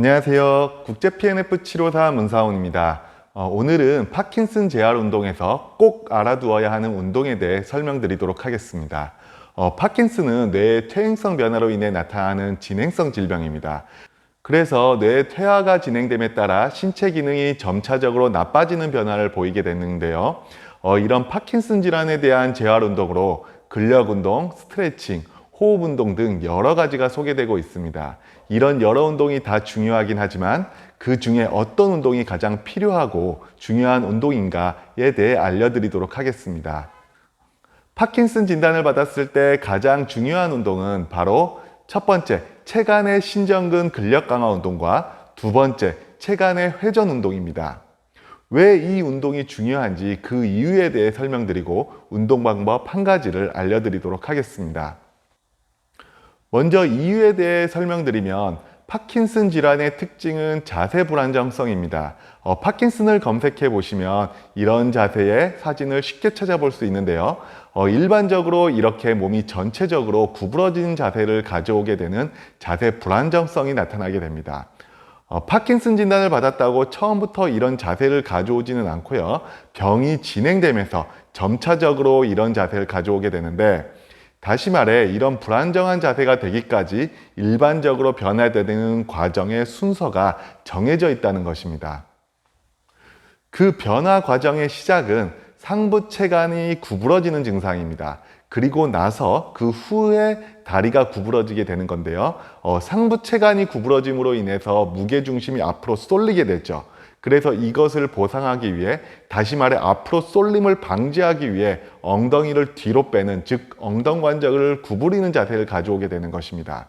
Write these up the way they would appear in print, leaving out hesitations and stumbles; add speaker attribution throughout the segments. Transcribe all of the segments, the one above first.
Speaker 1: 안녕하세요. 국제 PNF 치료사 문사원입니다. 오늘은 파킨슨 재활 운동에서 꼭 알아두어야 하는 운동에 대해 설명드리도록 하겠습니다. 파킨슨은 뇌의 퇴행성 변화로 인해 나타나는 진행성 질병입니다. 그래서 뇌의 퇴화가 진행됨에 따라 신체 기능이 점차적으로 나빠지는 변화를 보이게 되는데요. 이런 파킨슨 질환에 대한 재활 운동으로 근력 운동, 스트레칭, 호흡 운동 등 여러 가지가 소개되고 있습니다. 이런 여러 운동이 다 중요하긴 하지만 그 중에 어떤 운동이 가장 필요하고 중요한 운동인가에 대해 알려드리도록 하겠습니다. 파킨슨 진단을 받았을 때 가장 중요한 운동은 바로 첫 번째, 체간의 신전근 근력 강화 운동과 두 번째, 체간의 회전 운동입니다. 왜 이 운동이 중요한지 그 이유에 대해 설명드리고 운동 방법 한 가지를 알려드리도록 하겠습니다. 먼저 이유에 대해 설명드리면 파킨슨 질환의 특징은 자세 불안정성입니다. 파킨슨을 검색해 보시면 이런 자세의 사진을 쉽게 찾아볼 수 있는데요. 일반적으로 이렇게 몸이 전체적으로 구부러진 자세를 가져오게 되는 자세 불안정성이 나타나게 됩니다. 파킨슨 진단을 받았다고 처음부터 이런 자세를 가져오지는 않고요. 병이 진행되면서 점차적으로 이런 자세를 가져오게 되는데, 다시 말해 이런 불안정한 자세가 되기까지 일반적으로 변화되는 과정의 순서가 정해져 있다는 것입니다. 그 변화 과정의 시작은 상부 체간이 구부러지는 증상입니다. 그리고 나서 그 후에 다리가 구부러지게 되는 건데요. 상부 체간이 구부러짐으로 인해서 무게중심이 앞으로 쏠리게 되죠. 그래서 이것을 보상하기 위해, 다시 말해 앞으로 쏠림을 방지하기 위해 엉덩이를 뒤로 빼는, 즉 엉덩관절을 구부리는 자세를 가져오게 되는 것입니다.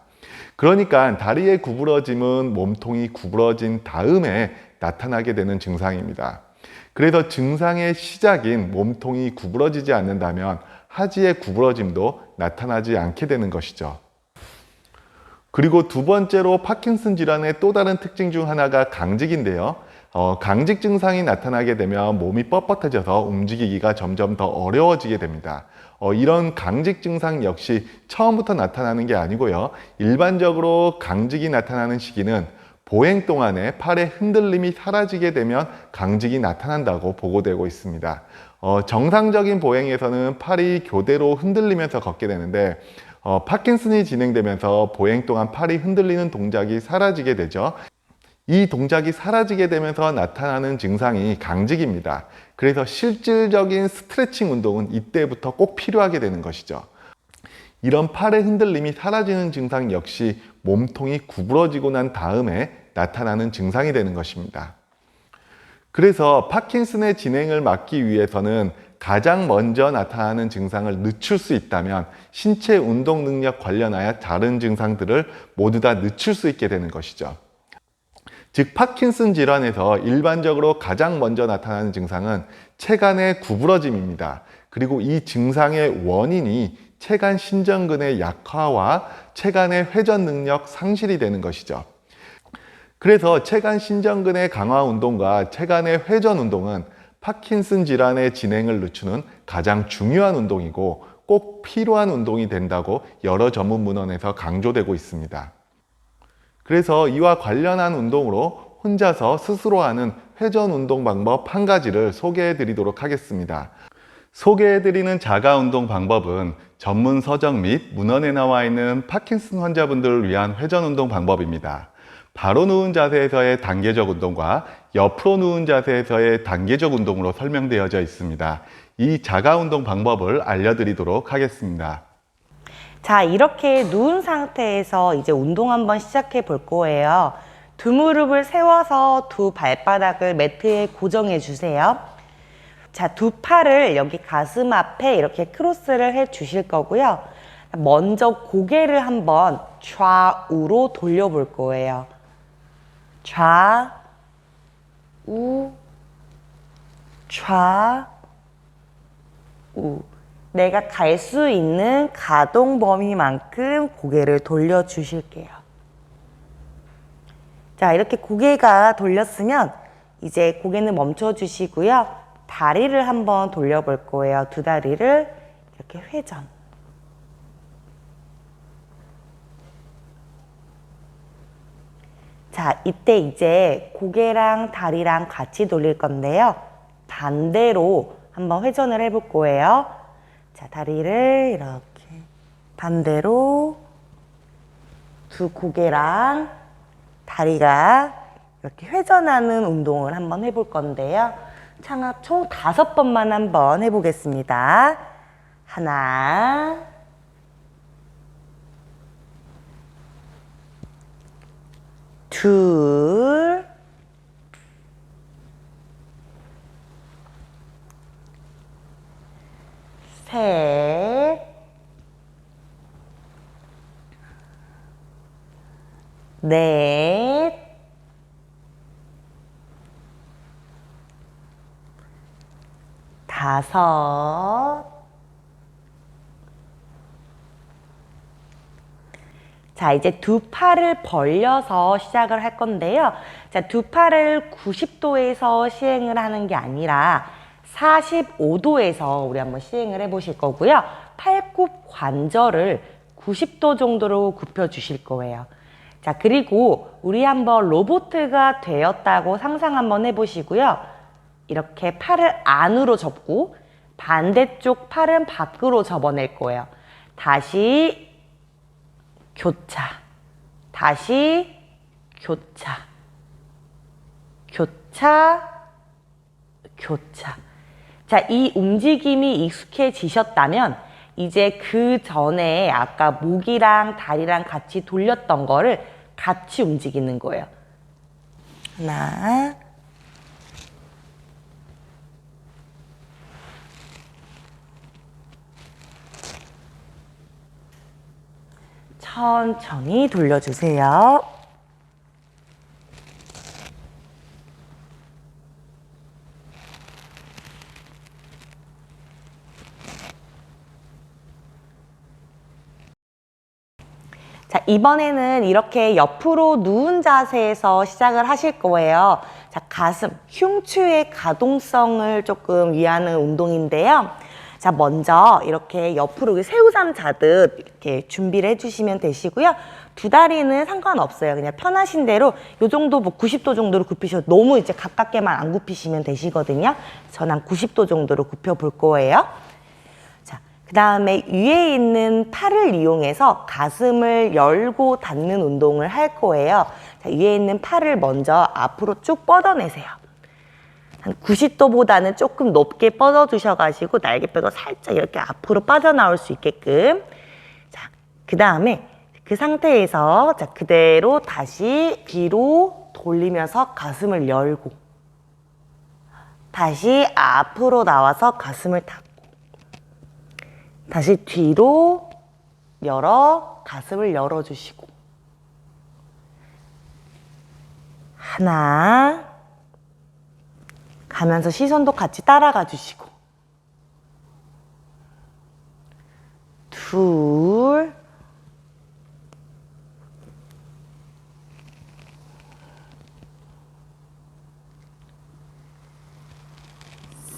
Speaker 1: 그러니까 다리의 구부러짐은 몸통이 구부러진 다음에 나타나게 되는 증상입니다. 그래서 증상의 시작인 몸통이 구부러지지 않는다면 하지의 구부러짐도 나타나지 않게 되는 것이죠. 그리고 두 번째로 파킨슨 질환의 또 다른 특징 중 하나가 강직인데요. 강직 증상이 나타나게 되면 몸이 뻣뻣해져서 움직이기가 점점 더 어려워지게 됩니다. 이런 강직 증상 역시 처음부터 나타나는 게 아니고요. 일반적으로 강직이 나타나는 시기는 보행 동안에 팔의 흔들림이 사라지게 되면 강직이 나타난다고 보고되고 있습니다. 정상적인 보행에서는 팔이 교대로 흔들리면서 걷게 되는데, 파킨슨이 진행되면서 보행 동안 팔이 흔들리는 동작이 사라지게 되죠. 이 동작이 사라지게 되면서 나타나는 증상이 강직입니다. 그래서 실질적인 스트레칭 운동은 이때부터 꼭 필요하게 되는 것이죠. 이런 팔의 흔들림이 사라지는 증상 역시 몸통이 구부러지고 난 다음에 나타나는 증상이 되는 것입니다. 그래서 파킨슨의 진행을 막기 위해서는 가장 먼저 나타나는 증상을 늦출 수 있다면 신체 운동 능력 관련하여 다른 증상들을 모두 다 늦출 수 있게 되는 것이죠. 즉 파킨슨 질환에서 일반적으로 가장 먼저 나타나는 증상은 체간의 구부러짐입니다. 그리고 이 증상의 원인이 체간 신전근의 약화와 체간의 회전 능력 상실이 되는 것이죠. 그래서 체간 신전근의 강화 운동과 체간의 회전 운동은 파킨슨 질환의 진행을 늦추는 가장 중요한 운동이고 꼭 필요한 운동이 된다고 여러 전문 문헌에서 강조되고 있습니다. 그래서 이와 관련한 운동으로 혼자서 스스로 하는 회전 운동 방법 한 가지를 소개해 드리도록 하겠습니다. 소개해 드리는 자가 운동 방법은 전문 서적 및 문헌에 나와 있는 파킨슨 환자분들을 위한 회전 운동 방법입니다. 바로 누운 자세에서의 단계적 운동과 옆으로 누운 자세에서의 단계적 운동으로 설명되어져 있습니다. 이 자가 운동 방법을 알려드리도록 하겠습니다.
Speaker 2: 자, 이렇게 누운 상태에서 이제 운동 한번 시작해 볼 거예요. 두 무릎을 세워서 두 발바닥을 매트에 고정해 주세요. 자, 두 팔을 여기 가슴 앞에 이렇게 크로스를 해 주실 거고요. 먼저 고개를 한번 좌우로 돌려 볼 거예요. 좌우, 좌우. 내가 갈 수 있는 가동 범위만큼 고개를 돌려 주실게요. 자, 이렇게 고개가 돌렸으면 이제 고개는 멈춰 주시고요. 다리를 한번 돌려 볼 거예요. 두 다리를 이렇게 회전. 자, 이때 이제 고개랑 다리랑 같이 돌릴 건데요. 반대로 한번 회전을 해볼 거예요. 자, 다리를 이렇게 반대로 두 고개랑 다리가 이렇게 회전하는 운동을 한번 해볼 건데요. 창합 총 5번만 한번 해보겠습니다. 하나, 둘, 셋, 넷, 다섯. 자, 이제 두 팔을 벌려서 시작을 할 건데요. 자, 두 팔을 90도에서 시행을 하는 게 아니라 45도에서 우리 한번 시행을 해 보실 거고요. 팔굽 관절을 90도 정도로 굽혀 주실 거예요. 자, 그리고 우리 한번 로보트가 되었다고 상상 한번 해 보시고요. 이렇게 팔을 안으로 접고 반대쪽 팔은 밖으로 접어낼 거예요. 다시 교차, 다시 교차, 교차, 교차. 자, 이 움직임이 익숙해지셨다면 이제 그 전에 아까 목이랑 다리랑 같이 돌렸던 거를 같이 움직이는 거예요. 하나, 천천히 돌려주세요. 자, 이번에는 이렇게 옆으로 누운 자세에서 시작을 하실 거예요. 자, 가슴, 흉추의 가동성을 조금 위하는 운동인데요. 자, 먼저 이렇게 옆으로 새우잠 자듯 이렇게 준비를 해주시면 되시고요. 두 다리는 상관없어요. 그냥 편하신 대로 이 정도 뭐 90도 정도로 굽히셔도 너무 이제 가깝게만 안 굽히시면 되시거든요. 저는 한 90도 정도로 굽혀 볼 거예요. 자, 그 다음에 위에 있는 팔을 이용해서 가슴을 열고 닫는 운동을 할 거예요. 자, 위에 있는 팔을 먼저 앞으로 쭉 뻗어내세요. 한 90도보다는 조금 높게 뻗어주셔가지고 날개뼈가 살짝 이렇게 앞으로 빠져나올 수 있게끔. 자, 그 다음에 그 상태에서 자, 그대로 다시 뒤로 돌리면서 가슴을 열고 다시 앞으로 나와서 가슴을 닫고 다시 뒤로 열어 가슴을 열어주시고 하나 가면서 시선도 같이 따라가 주시고 둘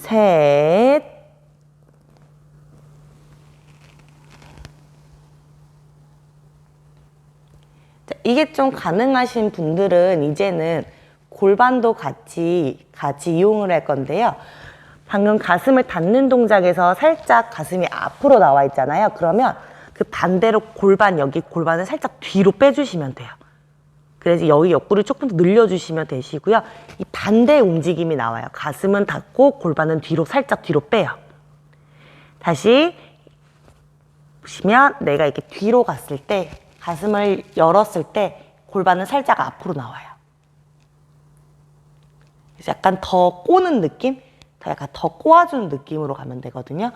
Speaker 2: 셋 자, 이게 좀 가능하신 분들은 이제는 골반도 같이 이용을 할 건데요. 방금 가슴을 닫는 동작에서 살짝 가슴이 앞으로 나와 있잖아요. 그러면 그 반대로 여기 골반을 살짝 뒤로 빼주시면 돼요. 그래서 여기 옆구리 조금 더 늘려주시면 되시고요. 이 반대 움직임이 나와요. 가슴은 닫고 골반은 살짝 뒤로 빼요. 다시 보시면 내가 이렇게 뒤로 갔을 때 가슴을 열었을 때 골반은 살짝 앞으로 나와요. 그래서 약간 더 꼬는 느낌? 약간 더 꼬아주는 느낌으로 가면 되거든요.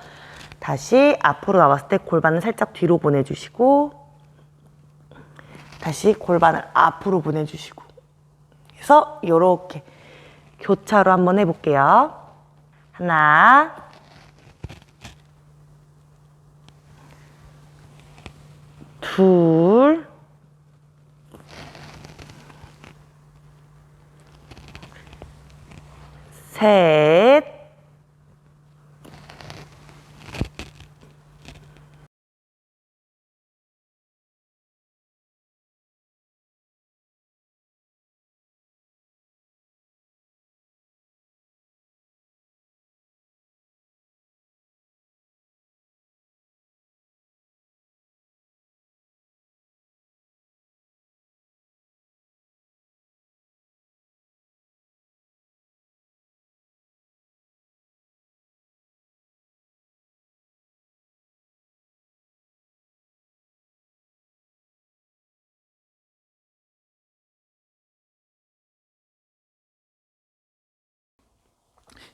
Speaker 2: 다시 앞으로 나왔을 때 골반을 살짝 뒤로 보내주시고 다시 골반을 앞으로 보내주시고 그래서 이렇게 교차로 한번 해볼게요. 하나 둘 셋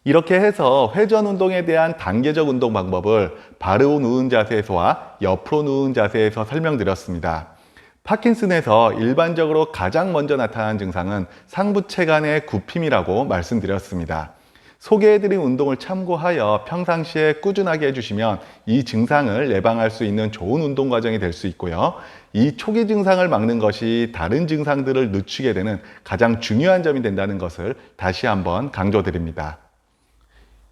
Speaker 1: 이렇게 해서 회전 운동에 대한 단계적 운동 방법을 바로 누운 자세에서와 옆으로 누운 자세에서 설명드렸습니다. 파킨슨에서 일반적으로 가장 먼저 나타나는 증상은 상부체관의 굽힘이라고 말씀드렸습니다. 소개해드린 운동을 참고하여 평상시에 꾸준하게 해주시면 이 증상을 예방할 수 있는 좋은 운동 과정이 될 수 있고요. 이 초기 증상을 막는 것이 다른 증상들을 늦추게 되는 가장 중요한 점이 된다는 것을 다시 한번 강조드립니다.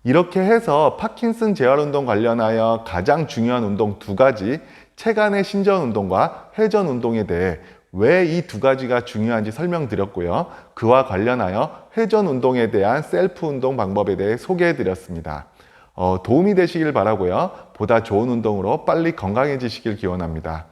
Speaker 1: 이렇게 해서 파킨슨 재활 운동 관련하여 가장 중요한 운동 두 가지, 체간의 신전 운동과 회전 운동에 대해 왜 이 두 가지가 중요한지 설명드렸고요. 그와 관련하여 회전 운동에 대한 셀프 운동 방법에 대해 소개해 드렸습니다. 도움이 되시길 바라고요. 보다 좋은 운동으로 빨리 건강해지시길 기원합니다.